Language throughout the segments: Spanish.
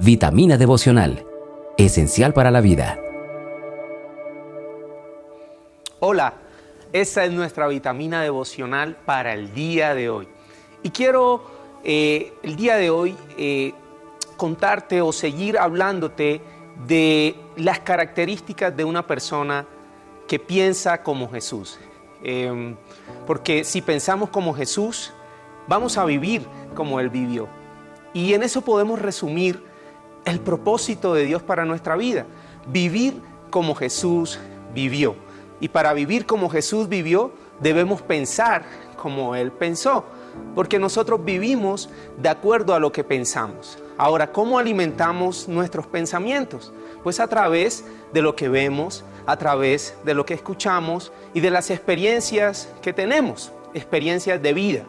Vitamina devocional, esencial para la vida. Hola, esta es nuestra vitamina devocional para el día de hoy. Y quiero el día de hoy contarte o seguir hablándote de las características de una persona que piensa como Jesús. Porque si pensamos como Jesús, vamos a vivir como Él vivió. Y en eso podemos resumir el propósito de Dios para nuestra vida. Vivir como Jesús vivió. Y para vivir como Jesús vivió, debemos pensar como Él pensó. Porque nosotros vivimos de acuerdo a lo que pensamos. Ahora, ¿cómo alimentamos nuestros pensamientos? Pues a través de lo que vemos, a través de lo que escuchamos y de las experiencias que tenemos, experiencias de vida.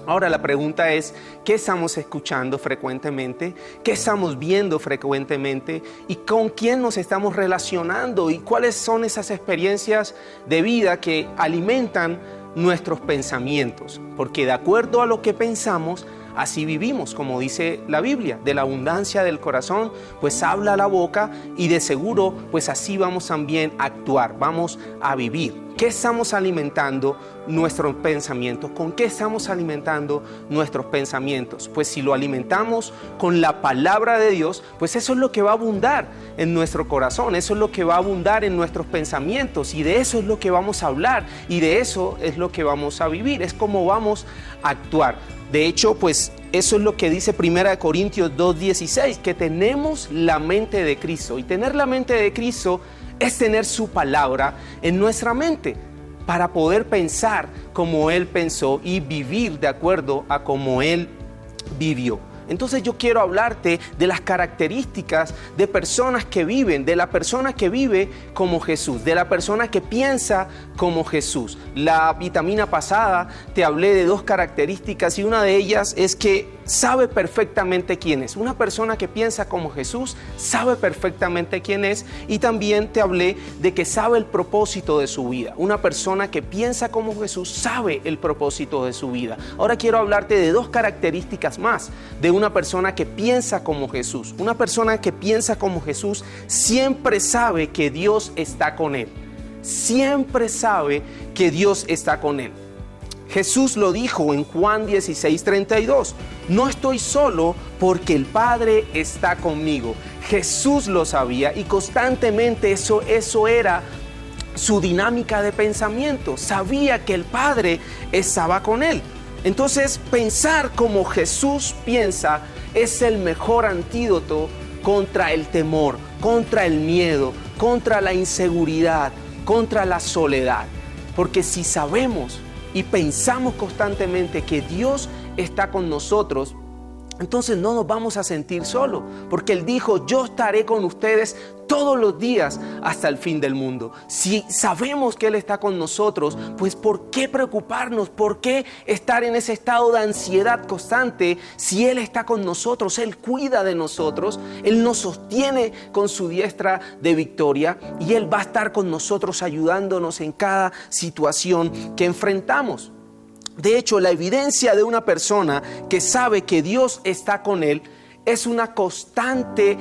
Ahora la pregunta es, ¿qué estamos escuchando frecuentemente? ¿Qué estamos viendo frecuentemente? ¿Y con quién nos estamos relacionando? ¿Y cuáles son esas experiencias de vida que alimentan nuestros pensamientos? Porque de acuerdo a lo que pensamos, así vivimos, como dice la Biblia, de la abundancia del corazón, pues habla la boca y de seguro, pues así vamos también a actuar, vamos a vivir. ¿Qué estamos alimentando nuestros pensamientos? ¿Con qué estamos alimentando nuestros pensamientos? Pues si lo alimentamos con la palabra de Dios, pues eso es lo que va a abundar en nuestro corazón, eso es lo que va a abundar en nuestros pensamientos y de eso es lo que vamos a hablar y de eso es lo que vamos a vivir, es como vamos a actuar. De hecho, pues eso es lo que dice 1 Corintios 2:16, que tenemos la mente de Cristo. Y tener la mente de Cristo es tener su palabra en nuestra mente para poder pensar como Él pensó y vivir de acuerdo a como Él vivió. Entonces yo quiero hablarte de las características de personas que viven, de la persona que vive como Jesús, de la persona que piensa como Jesús. La vitamina pasada te hablé de dos características y una de ellas es que sabe perfectamente quién es. Una persona que piensa como Jesús sabe perfectamente quién es y también te hablé de que sabe el propósito de su vida. Una persona que piensa como Jesús sabe el propósito de su vida. Ahora quiero hablarte de dos características más de una persona que piensa como Jesús. Una persona que piensa como Jesús siempre sabe que Dios está con él. Siempre sabe que Dios está con él. Jesús lo dijo en Juan 16:32. No estoy solo porque el Padre está conmigo. Jesús lo sabía y constantemente eso era su dinámica de pensamiento. Sabía que el Padre estaba con él. Entonces, pensar como Jesús piensa es el mejor antídoto contra el temor, contra el miedo, contra la inseguridad, contra la soledad. Porque si sabemos y pensamos constantemente que Dios está con nosotros, entonces no nos vamos a sentir solos, porque Él dijo, yo estaré con ustedes todos los días hasta el fin del mundo. Si sabemos que Él está con nosotros, pues ¿por qué preocuparnos? ¿Por qué estar en ese estado de ansiedad constante? Si Él está con nosotros, Él cuida de nosotros, Él nos sostiene con su diestra de victoria y Él va a estar con nosotros ayudándonos en cada situación que enfrentamos. De hecho, la evidencia de una persona que sabe que Dios está con él es una constante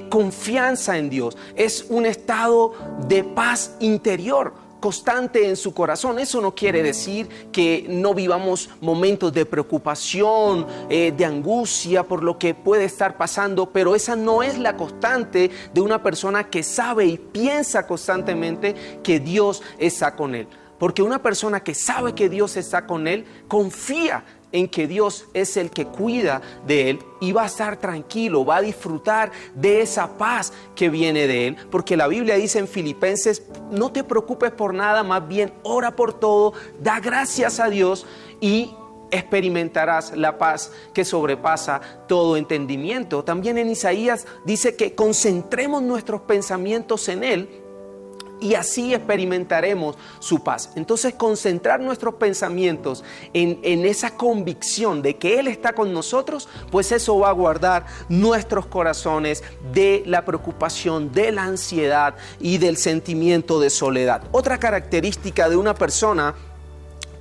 confianza en Dios. Es un estado de paz interior constante en su corazón. Eso no quiere decir que no vivamos momentos de preocupación, de angustia por lo que puede estar pasando, pero esa no es la constante de una persona que sabe y piensa constantemente que Dios está con él. Porque una persona que sabe que Dios está con él, confía en que Dios es el que cuida de él y va a estar tranquilo, va a disfrutar de esa paz que viene de él. Porque la Biblia dice en Filipenses, no te preocupes por nada, más bien ora por todo, da gracias a Dios y experimentarás la paz que sobrepasa todo entendimiento. También en Isaías dice que concentremos nuestros pensamientos en él y así experimentaremos su paz. Entonces, concentrar nuestros pensamientos en esa convicción de que Él está con nosotros, pues eso va a guardar nuestros corazones de la preocupación, de la ansiedad y del sentimiento de soledad. Otra característica de una persona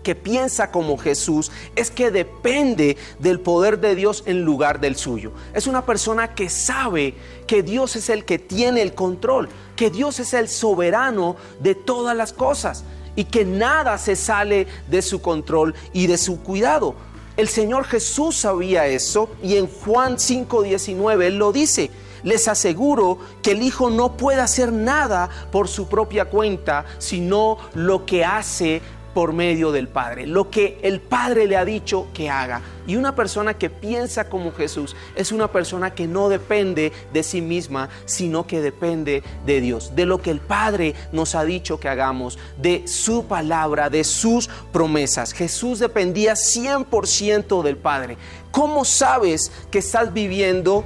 que piensa como Jesús es que depende del poder de Dios en lugar del suyo. Es una persona que sabe que Dios es el que tiene el control, que Dios es el soberano de todas las cosas y que nada se sale de su control y de su cuidado. El Señor Jesús sabía eso y en Juan 5:19 Él lo dice: les aseguro que el Hijo no puede hacer nada por su propia cuenta, sino lo que hace por medio del Padre, lo que el Padre le ha dicho que haga. Y una persona que piensa como Jesús es una persona que no depende de sí misma, sino que depende de Dios, de lo que el Padre nos ha dicho que hagamos, de su palabra, de sus promesas. Jesús dependía 100% del Padre. ¿Cómo sabes que estás viviendo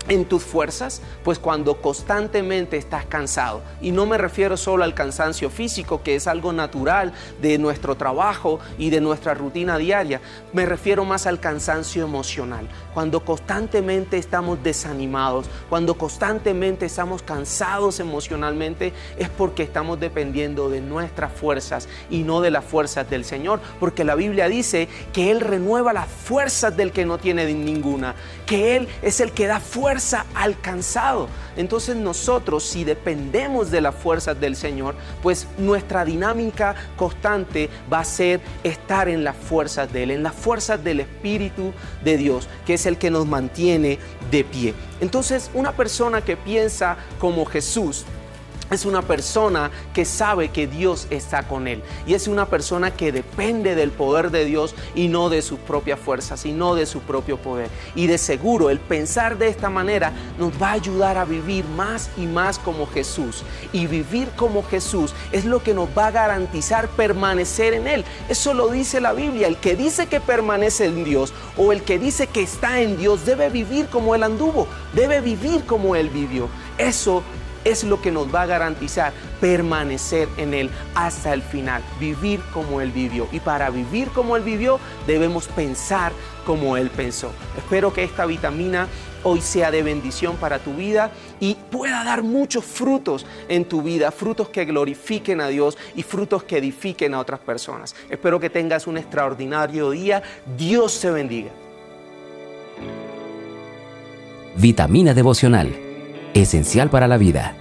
en tus fuerzas? Pues cuando constantemente estás cansado, y no me refiero solo al cansancio físico, que es algo natural de nuestro trabajo y de nuestra rutina diaria, me refiero más al cansancio emocional, cuando constantemente estamos desanimados, cuando constantemente estamos cansados emocionalmente, es porque estamos dependiendo de nuestras fuerzas y no de las fuerzas del Señor, porque la Biblia dice que Él renueva las fuerzas del que no tiene ninguna, que Él es el que da fuerza al cansado. Entonces nosotros, si dependemos de las fuerzas del Señor, pues nuestra dinámica constante va a ser estar en las fuerzas de Él, en las fuerzas del Espíritu de Dios, que es el que nos mantiene de pie. Entonces, una persona que piensa como Jesús es una persona que sabe que Dios está con él, y es una persona que depende del poder de Dios y no de sus propias fuerzas y no de su propio poder. Y de seguro el pensar de esta manera nos va a ayudar a vivir más y más como Jesús, y vivir como Jesús es lo que nos va a garantizar permanecer en Él. Eso lo dice la Biblia: el que dice que permanece en Dios o el que dice que está en Dios debe vivir como Él anduvo, debe vivir como Él vivió. Eso es lo que nos va a garantizar permanecer en Él hasta el final, vivir como Él vivió. Y para vivir como Él vivió, debemos pensar como Él pensó. Espero que esta vitamina hoy sea de bendición para tu vida y pueda dar muchos frutos en tu vida, frutos que glorifiquen a Dios y frutos que edifiquen a otras personas. Espero que tengas un extraordinario día. Dios te bendiga. Vitamina devocional, esencial para la vida.